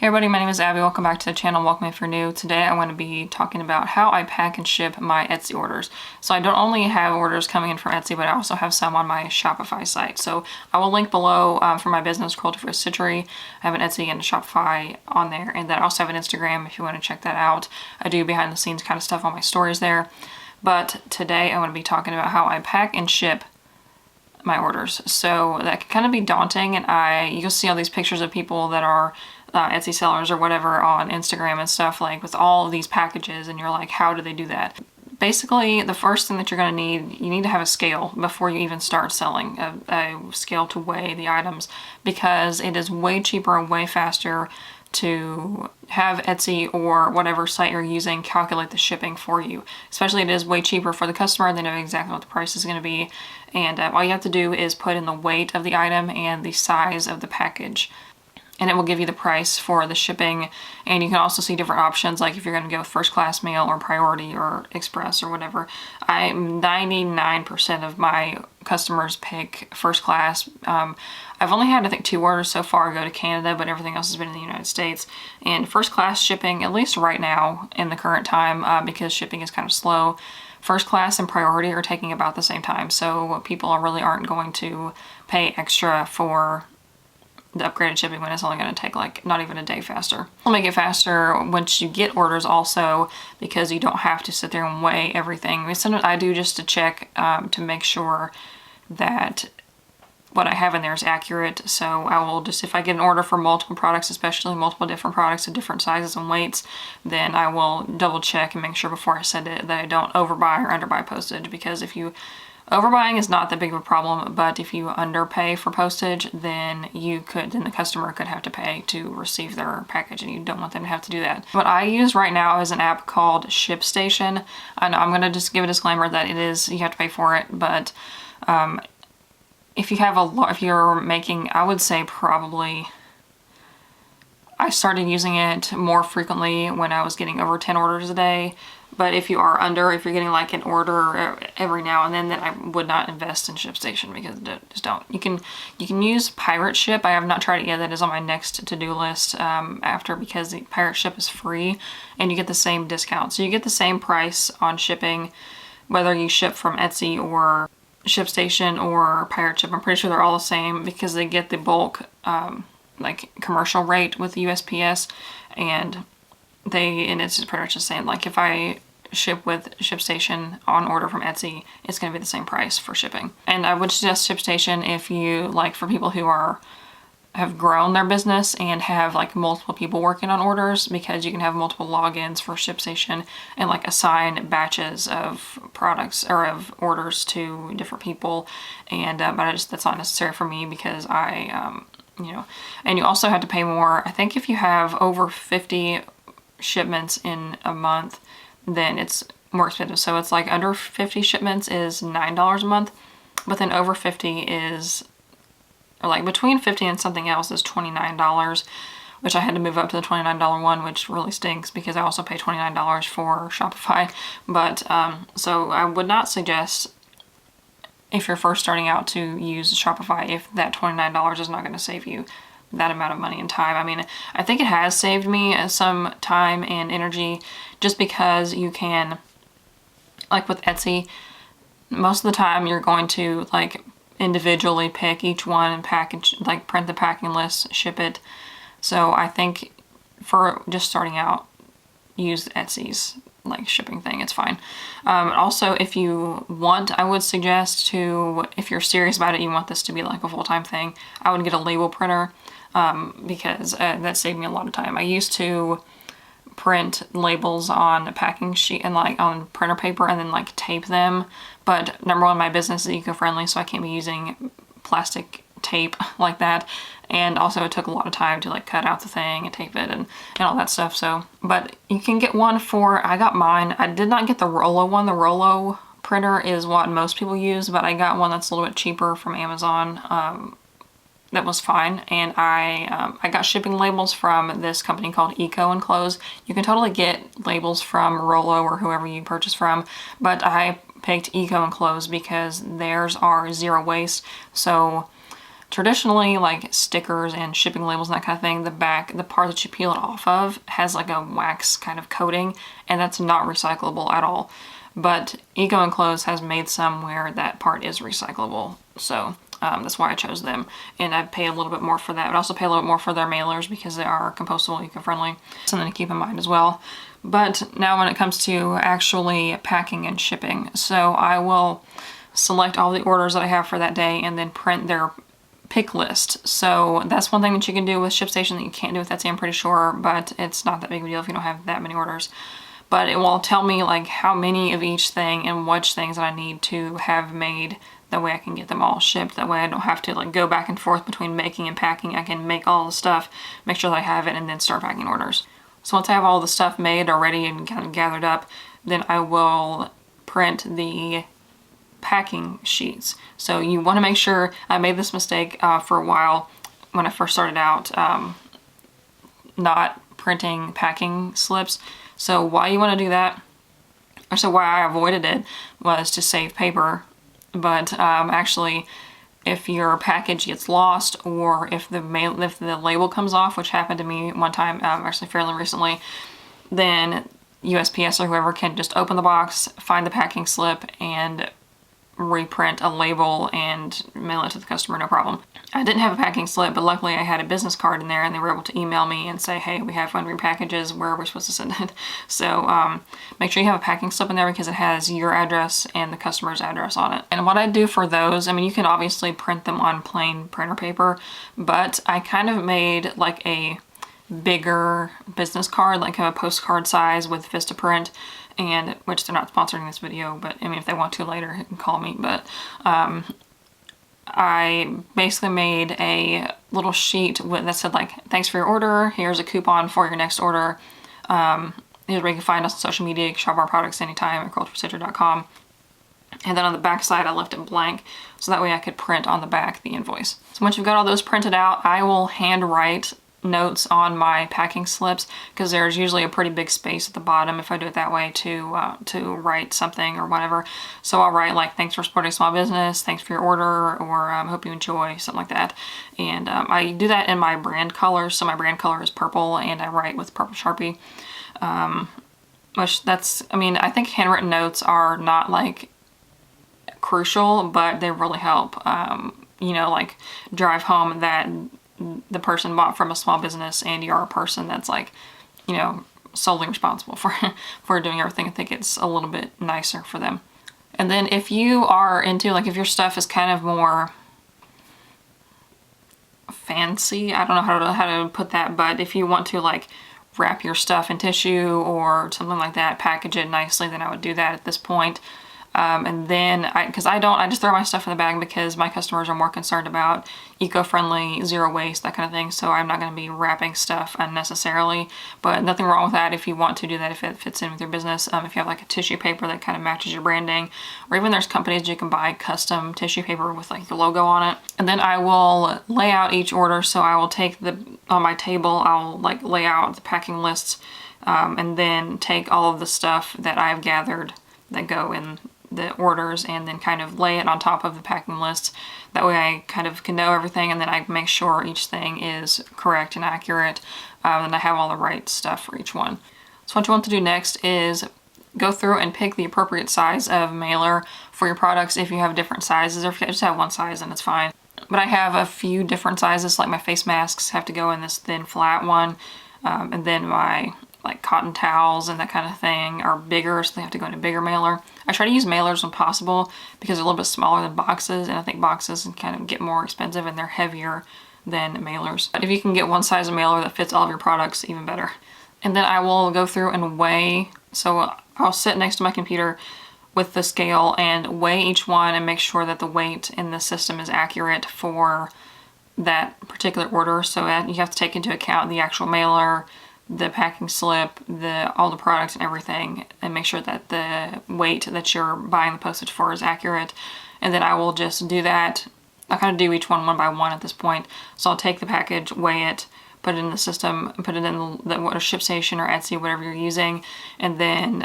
Hey everybody, my name is Abby. Welcome back to the channel. Welcome if you're new. Today I want to be talking about how I pack and ship my Etsy orders. So I don't only have orders coming in from Etsy, but I also have some on my Shopify site. So I will link below for my business, Cruelty Free Stitchery. I have an Etsy and a Shopify on there, and then I also have an Instagram if you want to check that out. I do behind the scenes kind of stuff on my stories there. But today I want to be talking about how I pack and ship my orders. So that can kind of be daunting, and you'll see all these pictures of people that are Etsy sellers or whatever on Instagram and stuff, like with all of these packages, and you're like, how do they do that? Basically, the first thing that you're going to need, you need to have a scale before you even start selling, a scale to weigh the items, because it is way cheaper and way faster to have Etsy or whatever site you're using calculate the shipping for you. Especially it is way cheaper for the customer. They know exactly what the price is going to be, and all you have to do is put in the weight of the item and the size of the package, and it will give you the price for the shipping. And you can also see different options, like if you're going to go with first class mail or priority or express or whatever. 99% of my customers pick first class. I've only had, I think, 2 orders so far go to Canada, but everything else has been in the United States. And first class shipping, at least right now in the current time, because shipping is kind of slow, first class and priority are taking about the same time. So people really aren't going to pay extra for the upgraded shipping when it's only going to take like not even a day faster. It'll make it faster once you get orders also, because you don't have to sit there and weigh everything. Sometimes I do just to check to make sure that what I have in there is accurate. So I will just, if I get an order for multiple products, especially multiple different products of different sizes and weights, then I will double check and make sure before I send it that I don't overbuy or underbuy postage. Because if you overbuying is not that big of a problem, but if you underpay for postage, then the customer could have to pay to receive their package, and you don't want them to have to do that. What I use right now is an app called Shipstation. I know I'm gonna just give a disclaimer that you have to pay for it, but if you're making, I would say probably, I started using it more frequently when I was getting over 10 orders a day. But if you're getting like an order every now and then I would not invest in Shipstation, because just don't. You can use Pirate Ship. I have not tried it yet. That is on my next to-do list because the Pirate Ship is free and you get the same discount. So you get the same price on shipping, whether you ship from Etsy or Shipstation or Pirate Ship. I'm pretty sure they're all the same because they get the bulk like commercial rate with the USPS, and it's just pretty much the same. Like if I ship with Shipstation on order from Etsy, it's going to be the same price for shipping. And I would suggest Shipstation if you like, for people who have grown their business and have like multiple people working on orders, because you can have multiple logins for Shipstation and like assign batches of products or of orders to different people. And but that's not necessary for me because and you also have to pay more. I think if you have over 50 shipments in a month, then it's more expensive. So it's like under 50 shipments is $9 a month, but then over 50 is, or like between 50 and something else is $29, which I had to move up to the $29 one, which really stinks because I also pay $29 for Shopify. But so I would not suggest, if you're first starting out, to use Shopify if that $29 is not going to save you that amount of money and time. I mean, I think it has saved me some time and energy, just because you can, like with Etsy, most of the time you're going to like individually pick each one and package, like print the packing list, ship it. So I think for just starting out, use Etsy's like shipping thing, it's fine. Also, if you want, I would suggest if you're serious about it, you want this to be like a full-time thing, I would get a label printer, because that saved me a lot of time. I used to print labels on a packing sheet and like on printer paper and then like tape them, but number one, my business is eco-friendly, so I can't be using plastic tape like that. And also it took a lot of time to like cut out the thing and tape it and all that stuff. So, but you can get one I got mine. I did not get the Rollo one. The Rollo printer is what most people use, but I got one that's a little bit cheaper from Amazon. That was fine. And I got shipping labels from this company called Eco Enclose. You can totally get labels from Rollo or whoever you purchase from, but I picked Eco Enclose because theirs are zero waste. So Traditionally, like stickers and shipping labels and that kind of thing, the part that you peel it off of has like a wax kind of coating, and that's not recyclable at all. But Eco Enclosed has made some where that part is recyclable, so that's why I chose them. And I pay a little bit more for that, but also pay a little bit more for their mailers because they are compostable, eco-friendly. Something to keep in mind as well. But now when it comes to actually packing and shipping, so I will select all the orders that I have for that day and then print their pick list. So that's one thing that you can do with Shipstation that you can't do with Etsy, I'm pretty sure, but it's not that big of a deal if you don't have that many orders. But it will tell me like how many of each thing and which things that I need to have made. That way I can get them all shipped. That way I don't have to like go back and forth between making and packing. I can make all the stuff, make sure that I have it, and then start packing orders. So once I have all the stuff made already and kind of gathered up, then I will print the packing sheets. So you want to make sure, I made this mistake for a while when I first started out, not printing packing slips. So why you want to do that, or so why I avoided it, was to save paper. But actually, if your package gets lost, or if the label comes off, which happened to me one time, actually fairly recently, then USPS or whoever can just open the box, find the packing slip, and reprint a label and mail it to the customer, no problem. I didn't have a packing slip, but luckily I had a business card in there, and they were able to email me and say, hey, we have one of your packages, where are we supposed to send it? So make sure you have a packing slip in there because it has your address and the customer's address on it. And what I do for those, I mean, you can obviously print them on plain printer paper, but I kind of made like a bigger business card, like a postcard size with Vistaprint, and which they're not sponsoring this video, but I mean, if they want to later, you can call me. But I basically made a little sheet that said like, thanks for your order, here's a coupon for your next order, here's where you can find us on social media, you can shop our products anytime at quiltforstitcher.com. And then on the back side, I left it blank, so that way I could print on the back the invoice. So once you've got all those printed out, I will handwrite notes on my packing slips, because there's usually a pretty big space at the bottom if I do it that way to write something or whatever. So I'll write like, thanks for supporting small business, thanks for your order, or hope you enjoy, something like that. And I do that in my brand color. So my brand color is purple, and I write with purple Sharpie. Which that's, I mean, I think handwritten notes are not like crucial, but they really help, you know, like drive home that the person bought from a small business and you're a person that's like, you know, solely responsible for doing everything. I think it's a little bit nicer for them. And then if you are into, like, if your stuff is kind of more fancy, I don't know how to put that, but if you want to like wrap your stuff in tissue or something like that, package it nicely, then I would do that at this point. And then I just throw my stuff in the bag because my customers are more concerned about eco-friendly, zero waste, that kind of thing. So I'm not going to be wrapping stuff unnecessarily, but nothing wrong with that if you want to do that, if it fits in with your business. If you have like a tissue paper that kind of matches your branding, or even there's companies you can buy custom tissue paper with like your logo on it. And then I will lay out each order. So I will take on my table, I'll like lay out the packing lists, and then take all of the stuff that I've gathered that go in the orders, and then kind of lay it on top of the packing list. That way I kind of can know everything, and then I make sure each thing is correct and accurate, and I have all the right stuff for each one. So what you want to do next is go through and pick the appropriate size of mailer for your products. If you have different sizes, or if you just have one size, then it's fine. But I have a few different sizes, like my face masks have to go in this thin flat one, and then my like cotton towels and that kind of thing are bigger, so they have to go in a bigger mailer. I try to use mailers when possible because they're a little bit smaller than boxes, and I think boxes can kind of get more expensive and they're heavier than mailers. But if you can get one size of mailer that fits all of your products, even better. And then I will go through and weigh. So I'll sit next to my computer with the scale and weigh each one and make sure that the weight in the system is accurate for that particular order. So you have to take into account the actual mailer, the packing slip, all the products and everything, and make sure that the weight that you're buying the postage for is accurate. And then I will just do that. I kind of do each one by one at this point. So I'll take the package, weigh it, put it in the system, put it in the Shipstation or Etsy, whatever you're using, and then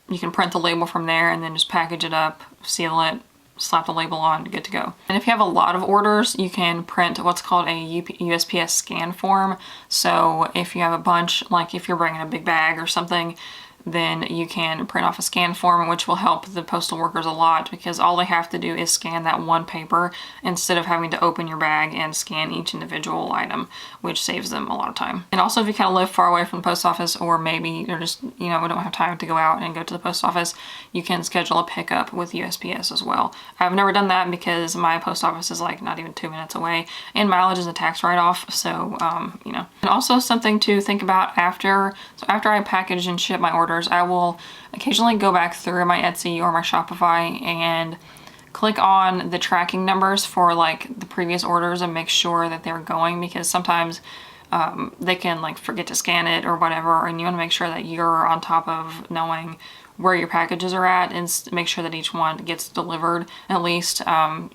you can print the label from there and then just package it up, seal it, slap the label on, good to go. And if you have a lot of orders, you can print what's called a USPS scan form. So if you have a bunch, like if you're bringing a big bag or something, then you can print off a scan form, which will help the postal workers a lot, because all they have to do is scan that one paper instead of having to open your bag and scan each individual item, which saves them a lot of time. And also, if you kind of live far away from the post office, or maybe you're just, we don't have time to go out and go to the post office, you can schedule a pickup with USPS as well. I've never done that because my post office is like not even 2 minutes away, and mileage is a tax write-off, so, And also something to think about after I package and ship my orders, I will occasionally go back through my Etsy or my Shopify and click on the tracking numbers for like the previous orders and make sure that they're going, because sometimes they can like forget to scan it or whatever, and you want to make sure that you're on top of knowing where your packages are at and make sure that each one gets delivered at least,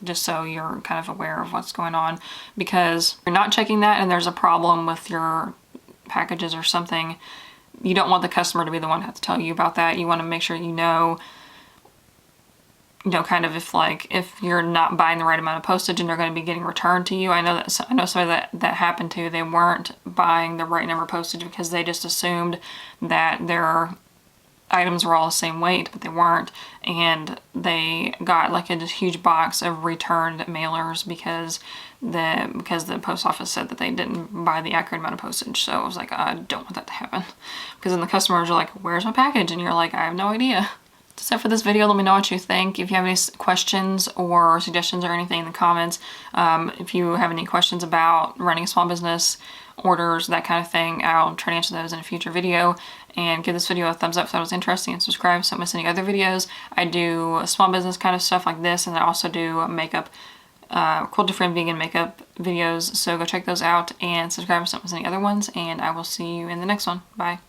just so you're kind of aware of what's going on. Because if you're not checking that and there's a problem with your packages or something, you don't want the customer to be the one to have to tell you about that. You want to make sure you know kind of if you're not buying the right amount of postage and they're going to be getting returned to you. I know somebody that happened to. They weren't buying the right number of postage because they just assumed that their items were all the same weight, but they weren't, and they got like a huge box of returned mailers because the post office said that they didn't buy the accurate amount of postage. So I was like, I don't want that to happen, because then the customers are like, where's my package? And you're like, I have no idea. That's it for this video. Let me know what you think. If you have any questions or suggestions or anything in the comments, if you have any questions about running a small business, orders, that kind of thing, I'll try to answer those in a future video. And give this video a thumbs up if that was interesting, and subscribe so don't miss any other videos. I do small business kind of stuff like this, and I also do makeup, cruelty-free vegan makeup videos. So go check those out and subscribe so don't miss any other ones, and I will see you in the next one. Bye.